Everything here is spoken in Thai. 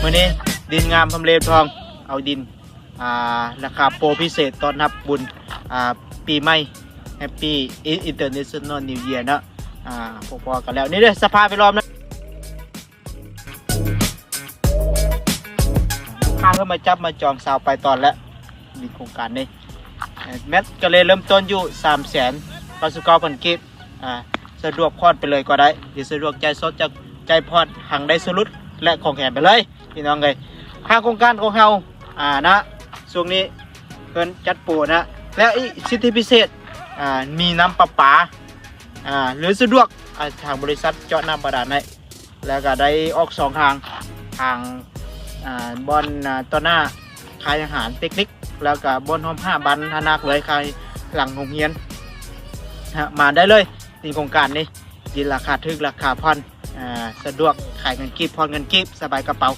มื้อนี้ดินงามทำเลทองเอาดินราคาโปรพิเศษต้อนรับบุญปีใหม่แฮปปี้อินเตอร์เนชั่นแนลนิวเยียร์เนาะพอๆกันแล้วนี่เด้อสภาพไปรอบนะข้างก็มาจับมาจองสาวไปตอนแล้วมีโครงการนี้แมทก็เลยเริ่มต้นอยู่ 300,000 89,000 กิกสะดวกพอดไปเลยก็ได้หรือสะดวกใจสดจากใจพอดหังได้สรุดและของแถมไปเลยพี่น้องเลยค่าโครงการของเรานะช่วงนี้เพิ่นจัดโปรนะแล้วอีกสิทธิพิเศษมีน้ำประปาหรือสะดวกทางบริษัทเจาะน้ำบาดาลให้แล้วก็ได้ออก2ทางบอนต่อหน้าขายอาหารเทคนิคแล้วก็บอนห้อม5บันธนาคเลยขายหลังโรงเรียนมาได้เลยในโครงการนี้ดินราคาถึกราคาผ่อนสะดวกขายเงินกีบผ่อนเงินกีบสบายกระเป๋า